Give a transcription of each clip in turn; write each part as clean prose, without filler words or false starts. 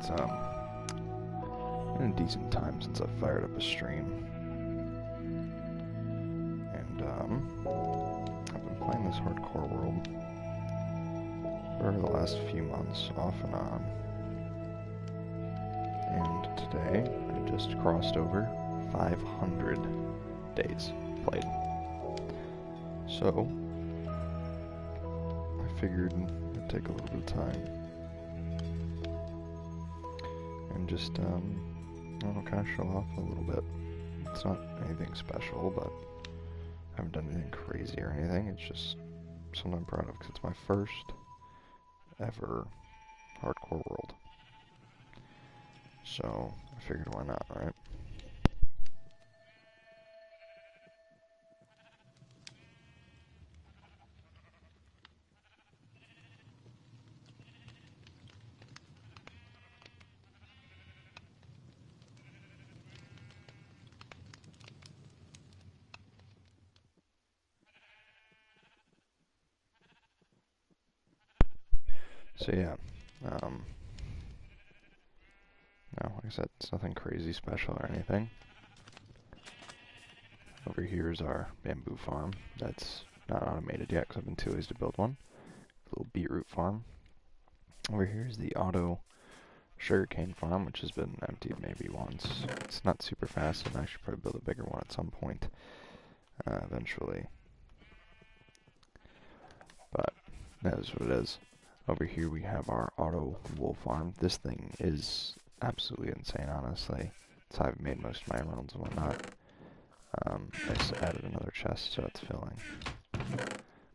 It's been a decent time since I've fired up a stream, and I've been playing this hardcore world for the last few months, off and on. And today I just crossed over 500 days played. So I figured it'd take a little bit of time and just I don't know, kind of show off a little bit. It's not anything special, but I haven't done anything crazy or anything. It's just something I'm proud of because it's my first ever hardcore world. So I figured, why not, right? So yeah, no, like I said, it's nothing crazy special or anything. Over here is our bamboo farm. That's not automated yet because I've been too lazy to build one. A little beetroot farm. Over here is the auto sugarcane farm, which has been emptied maybe once. It's not super fast, and I should probably build a bigger one at some point, eventually. But that is what it is. Over here we have our auto wool farm. This thing is absolutely insane, honestly. That's how I've made most of my emeralds and whatnot. I just added another chest so it's filling.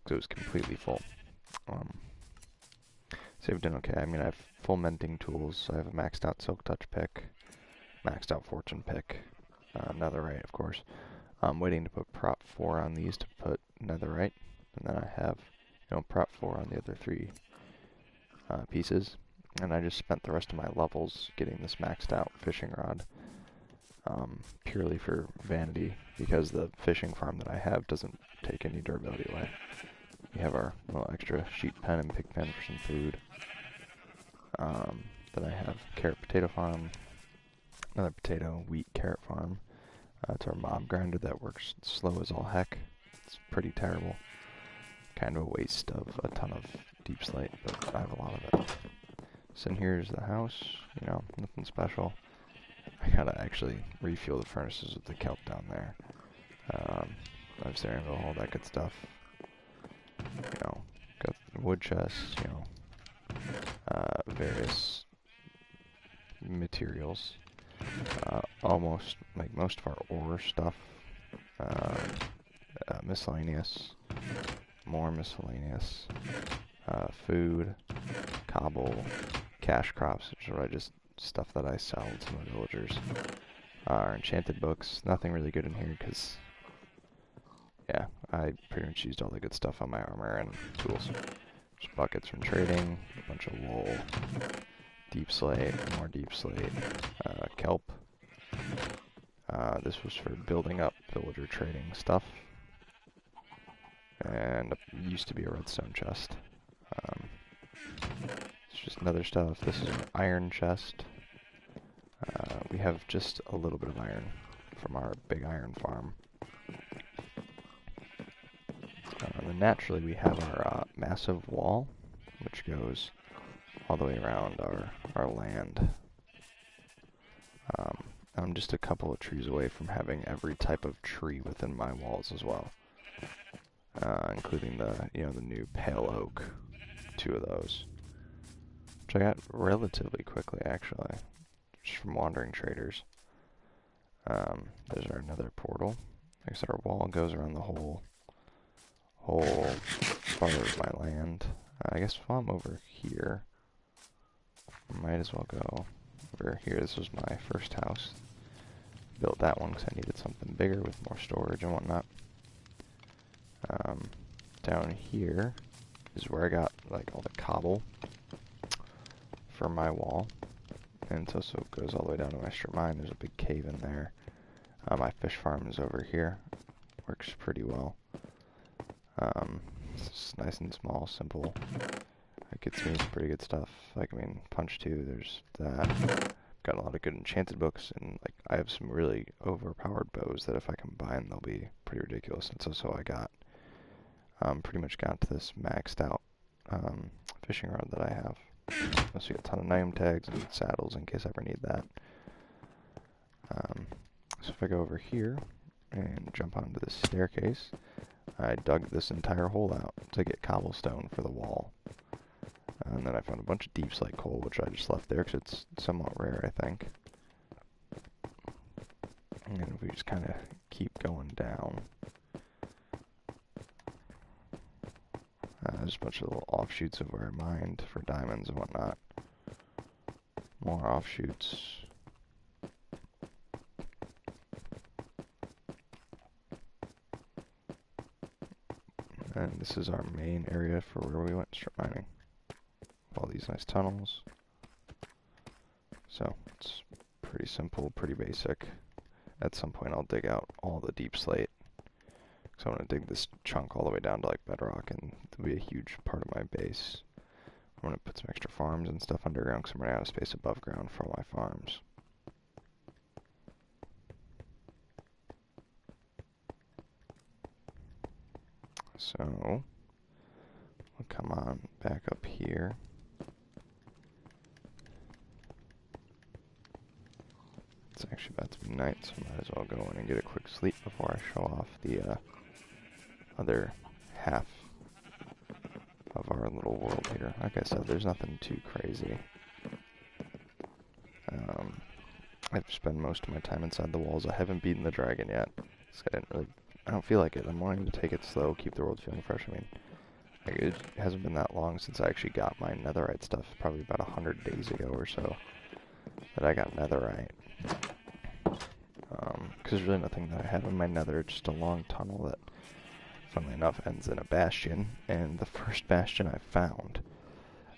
So it was completely full. Saved in okay. I mean, I have full mending tools. I have a maxed out silk touch pick, maxed out fortune pick, netherite, of course. I'm waiting to put prop 4 on these to put netherite, and then I have, prop 4 on the other 3 pieces. And I just spent the rest of my levels getting this maxed out fishing rod, purely for vanity, because the fishing farm that I have doesn't take any durability away. We have our little extra sheep pen and pig pen for some food. Then I have carrot potato farm, another potato, wheat, carrot farm. It's our mob grinder that works slow as all heck. It's pretty terrible. Kind of a waste of a ton of deep slate, but I have a lot of it. So here's the house, nothing special. I gotta actually refuel the furnaces with the kelp down there. I've staring at all that good stuff. Got the wood chest, various materials. Almost, like most of our ore stuff. Miscellaneous. More miscellaneous. Food. Cobble. Cash crops, which are just stuff that I sell to my villagers. Our enchanted books. Nothing really good in here because, yeah, I pretty much used all the good stuff on my armor and tools. Just buckets from trading, a bunch of wool, deep slate, more deep slate, kelp. This was for building up villager trading stuff. And it used to be a redstone chest. It's just another stuff. This is an iron chest. We have just a little bit of iron from our big iron farm. And then naturally we have our massive wall, which goes all the way around our land. I'm just a couple of trees away from having every type of tree within my walls as well, including the new pale oak, 2 of those, which I got relatively quickly actually, just from wandering traders. There's another portal. Like I said, our wall goes around the whole part of my land. I guess while I'm over here, I might as well go over here. This was my first house. Built that one because I needed something bigger with more storage and whatnot. Down here is where I got like all the cobble for my wall, and so it goes all the way down to my strip mine. There's a big cave in there. My fish farm is over here. Works pretty well. It's nice and small, simple. That gets me some pretty good stuff. Like, I mean, Punch 2, there's that. Got a lot of good enchanted books, and like I have some really overpowered bows that if I combine, they'll be pretty ridiculous. And so I got pretty much got to this maxed out fishing rod that I have. So you got a ton of name tags and saddles in case I ever need that. So if I go over here and jump onto this staircase, I dug this entire hole out to get cobblestone for the wall. And then I found a bunch of deep slate coal, which I just left there because it's somewhat rare, I think. And if we just kind of keep going down, there's a bunch of little offshoots of where I mined for diamonds and whatnot. More offshoots. And this is our main area for where we went strip mining. All these nice tunnels. So it's pretty simple, pretty basic. At some point I'll dig out all the deep slate. So I'm going to dig this chunk all the way down to like bedrock, and it'll be a huge part of my base. I'm going to put some extra farms and stuff underground because I'm running out of space above ground for all my farms. So we'll come on back up here. It's actually about to be night, so I might as well go in and get a quick sleep before I show off the other half of our little world here. Like I said, there's nothing too crazy. I've spent most of my time inside the walls. I haven't beaten the dragon yet. I don't feel like it. I'm wanting to take it slow, keep the world feeling fresh. I mean, it hasn't been that long since I actually got my netherite stuff, probably about 100 days ago or so, that I got netherite. Because there's really nothing that I have in my nether, just a long tunnel that, funnily enough, ends in a bastion. And the first bastion I found,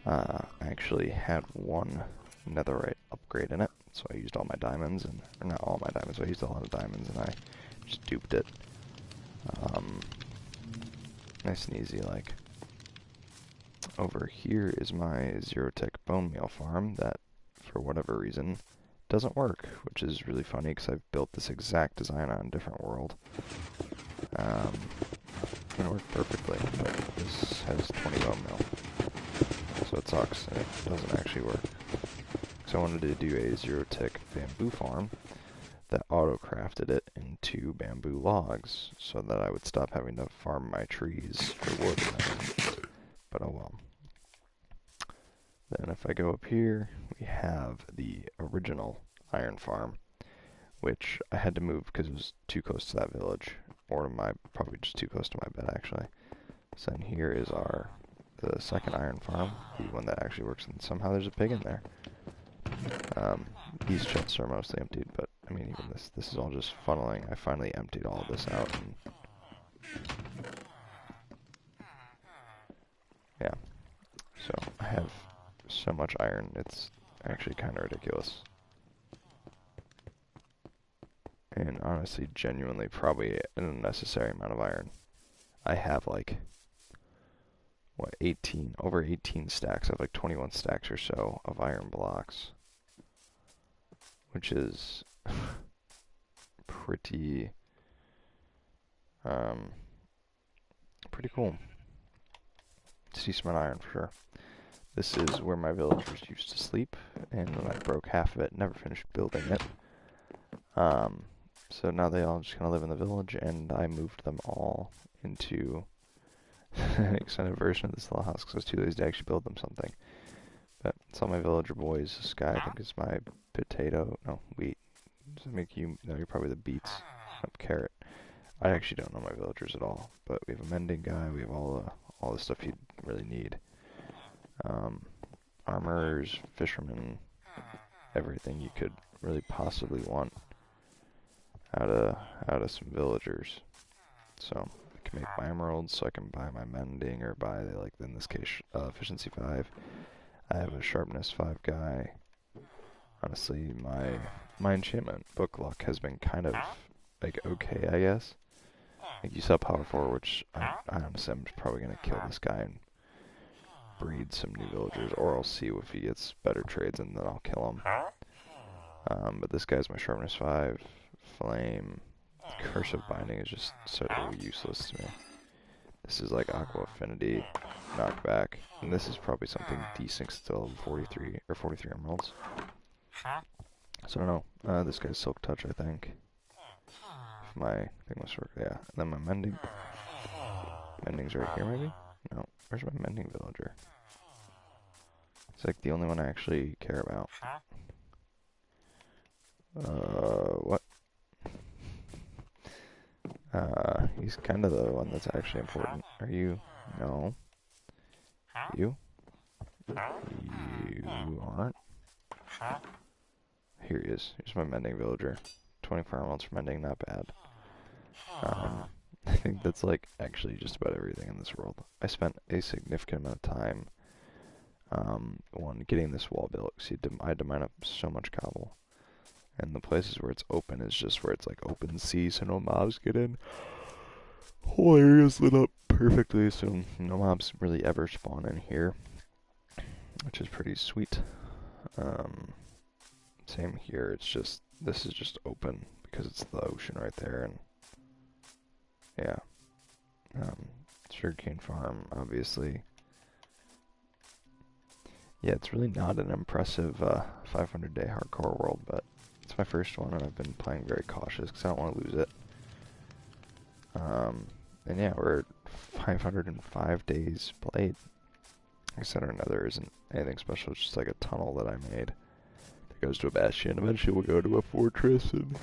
I actually had one netherite upgrade in it, so I used all my diamonds, or not all my diamonds, but I used a lot of diamonds, and I just duped it. Nice and easy, like. Over here is my Zerotech bone meal farm that, for whatever reason, doesn't work, which is really funny because I've built this exact design on a different world. It worked perfectly, but this has 20 bone meal, so it sucks, and it doesn't actually work. So I wanted to do a Zerotech bamboo farm that auto-crafted it into bamboo logs, so that I would stop having to farm my trees for wood. But oh well. Then if I go up here, we have the original iron farm, which I had to move because it was too close to that village, or probably just too close to my bed actually. So then here is the second iron farm, the one that actually works, and somehow there's a pig in there. These chests are mostly emptied, but I mean even this is all just funneling. I finally emptied all this out, and yeah. So I have so much iron, it's actually kind of ridiculous. And honestly, genuinely, probably an unnecessary amount of iron. I have like, what, over 18 stacks. I have like 21 stacks or so of iron blocks, which is pretty cool. Decent iron for sure. This is where my villagers used to sleep, and when I broke half of it, never finished building it. So now they all just kind of live in the village, and I moved them all into an extended version of this little house because I was too lazy to actually build them something. But it's all my villager boys. This guy, I think, is my wheat. Does that make you? No, you're probably the beets. Nope, carrot. I actually don't know my villagers at all, but we have a mending guy. We have all the stuff you'd really need. Armorers, fishermen, everything you could really possibly want out of some villagers. So I can make my emeralds, so I can buy my mending, or buy, like in this case, efficiency 5. I have a sharpness 5 guy. Honestly, my enchantment book luck has been kind of like okay, I guess. Like you saw power 4, which I honestly I'm probably gonna kill this guy and breed some new villagers, or I'll see if he gets better trades and then I'll kill him. But this guy's my sharpness 5, flame, curse of binding is just so useless to me. This is like aqua affinity, knockback, and this is probably something decent still, 43 or 43 emeralds. So I don't know. This guy's silk touch, I think. If my thing must work, yeah. And then my mending. Mending's right here, maybe? No. Where's my mending villager? It's like the only one I actually care about. What? He's kind of the one that's actually important. Are you? No. You? You aren't? Here he is. Here's my mending villager. 24 emeralds for mending, not bad. I think that's like actually just about everything in this world. I spent a significant amount of time one getting this wall built. See, I had to mine up so much cobble. And the places where it's open is just where it's like open sea, so no mobs get in. Whole area's lit up perfectly, so no mobs really ever spawn in here, which is pretty sweet. Same here, it's just, this is just open because it's the ocean right there, and yeah. Sugarcane farm, obviously. Yeah, it's really not an impressive 500-day hardcore world, but it's my first one, and I've been playing very cautious because I don't want to lose it. And yeah, we're at 505 days played. Like I said, our nether isn't anything special, it's just like a tunnel that I made that goes to a bastion. Eventually we'll go to a fortress and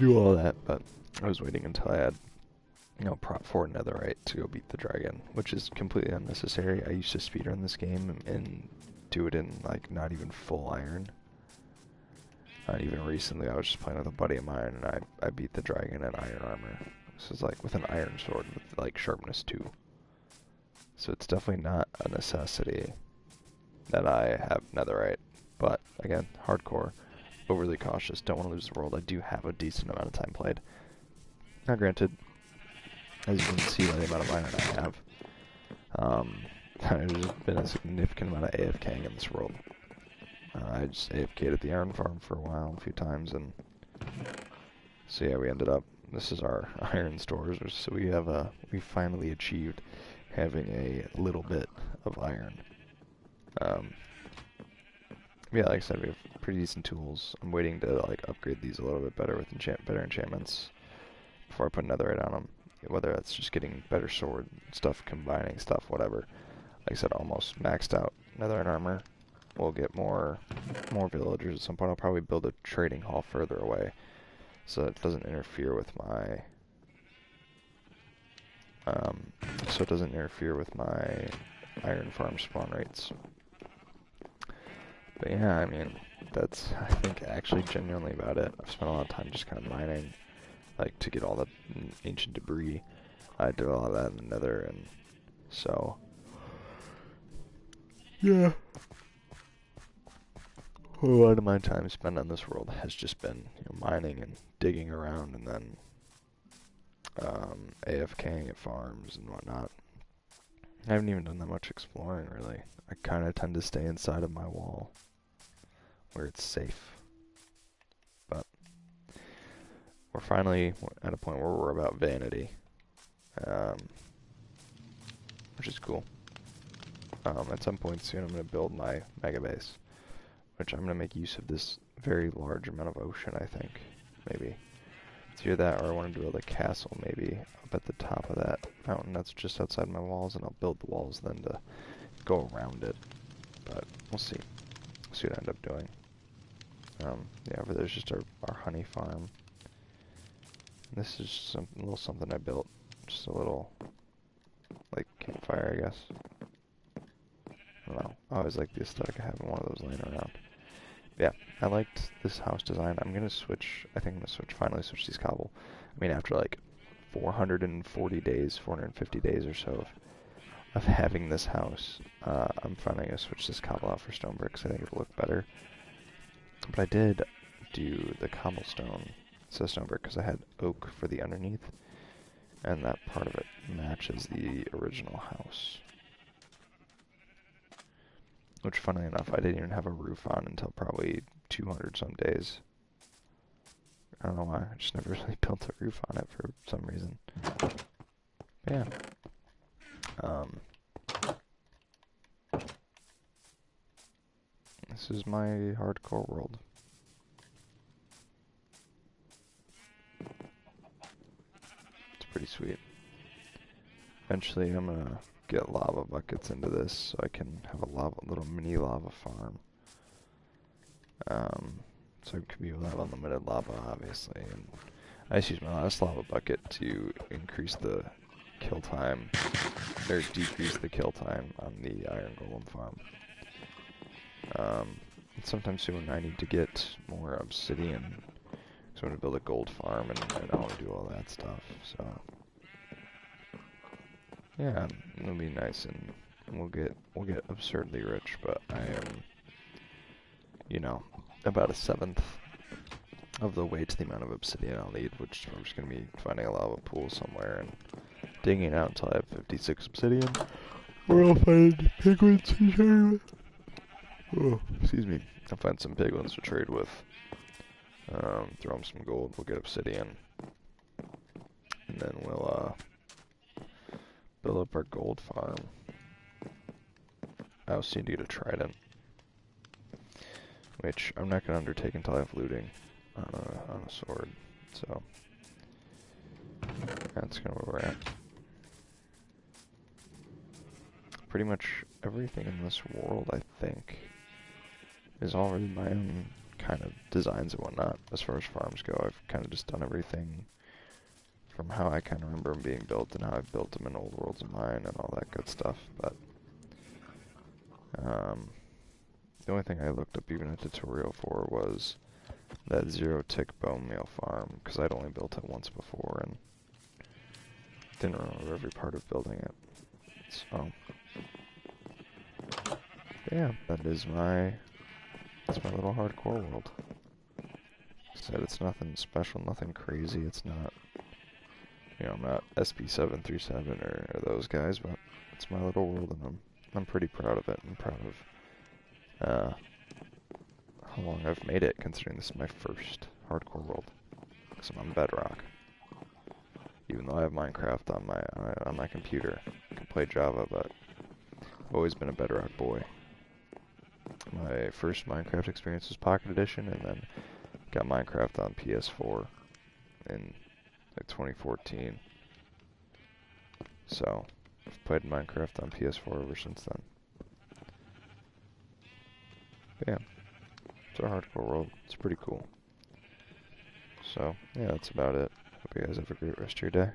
do all that, but I was waiting until I had, you know, prop 4 netherite to go beat the dragon, which is completely unnecessary. I used to speedrun this game and do it in, like, not even full iron. Even recently, I was just playing with a buddy of mine, and I beat the dragon in iron armor. This is like with an iron sword with like sharpness 2. So it's definitely not a necessity that I have netherite. But again, hardcore, overly cautious, don't want to lose the world. I do have a decent amount of time played. Now granted, as you can see by the amount of iron I have, there's been a significant amount of AFKing in this world. I just AFK'd at the iron farm for a while, a few times, and so yeah, we ended up, this is our iron stores, so we finally achieved having a little bit of iron. Yeah, like I said, we have pretty decent tools. I'm waiting to like upgrade these a little bit better with better enchantments before I put netherite on them. Whether that's just getting better sword stuff, combining stuff, whatever. Like I said, almost maxed out netherite armor. We'll get more villagers at some point. I'll probably build a trading hall further away, so it doesn't interfere with my iron farm spawn rates. But yeah, I mean, that's, I think, actually genuinely about it. I've spent a lot of time just kind of mining, like, to get all the ancient debris. I did a lot of that in the nether, and so yeah. A lot of my time spent on this world has just been, you know, mining and digging around, and then AFKing at farms and whatnot. I haven't even done that much exploring, really. I kind of tend to stay inside of my wall, where it's safe. But we're finally at a point where we're about vanity, which is cool. At some point soon, I'm going to build my mega base, which I'm going to make use of this very large amount of ocean, I think. Maybe. It's either that, or I want to build a castle, maybe, up at the top of that mountain that's just outside my walls, and I'll build the walls then to go around it. But we'll see. We'll see what I end up doing. Yeah, over there's just our honey farm. This is a little something I built. Just a little, like, campfire, I guess. I don't know. I always like the aesthetic of having one of those laying around. Yeah, I liked this house design. I'm gonna switch, I think I'm gonna finally switch these cobble. I mean, after like 440 days, 450 days or so of having this house, I'm finally gonna switch this cobble out for stone bricks. I think it'll look better. But I did do the cobblestone, so stone brick, because I had oak for the underneath. And that part of it matches the original house. Which, funnily enough, I didn't even have a roof on until probably 200 some days. I don't know why, I just never really built a roof on it for some reason. But yeah. This is my hardcore world. It's pretty sweet. Eventually I'm gonna get lava buckets into this so I can have a little mini lava farm. So it could be with unlimited lava, obviously. And I just used my last lava bucket to increase the kill time, or decrease the kill time on the iron golem farm. Sometime soon I need to get more obsidian, so I'm gonna build a gold farm and I want to do all that stuff. So yeah, it'll be nice and we'll get absurdly rich. But I am, you know, about a seventh of the way to the amount of obsidian I'll need, which I'm just gonna be finding a lava pool somewhere and digging it out until I have 56 obsidian. Or I'll find piglins to trade with. Oh, excuse me. I'll find some piglins to trade with. Throw them some gold, we'll get obsidian. And then we'll, build up our gold farm. I also need to get a trident. Which I'm not going to undertake until I have looting on a sword. So, that's kind of where we're at. Pretty much everything in this world, I think, is already my own kind of designs and whatnot. As far as farms go, I've kind of just done everything from how I kind of remember them being built and how I've built them in Old Worlds of Mine and all that good stuff. But the only thing I looked up even a tutorial for was that zero-tick bone meal farm, because I'd only built it once before and didn't remember every part of building it. So yeah, that's my little hardcore world. Said it's nothing special, nothing crazy. It's not, you know, I'm not SB737 or those guys, but it's my little world, and I'm pretty proud of it. I'm proud of how long I've made it, considering this is my first hardcore world. Because I'm on Bedrock. Even though I have Minecraft on my computer, I can play Java, but I've always been a Bedrock boy. My first Minecraft experience was Pocket Edition, and then got Minecraft on PS4 in like 2014. So I've played Minecraft on PS4 ever since then. But yeah, it's a hardcore world. It's pretty cool. So yeah, that's about it. Hope you guys have a great rest of your day.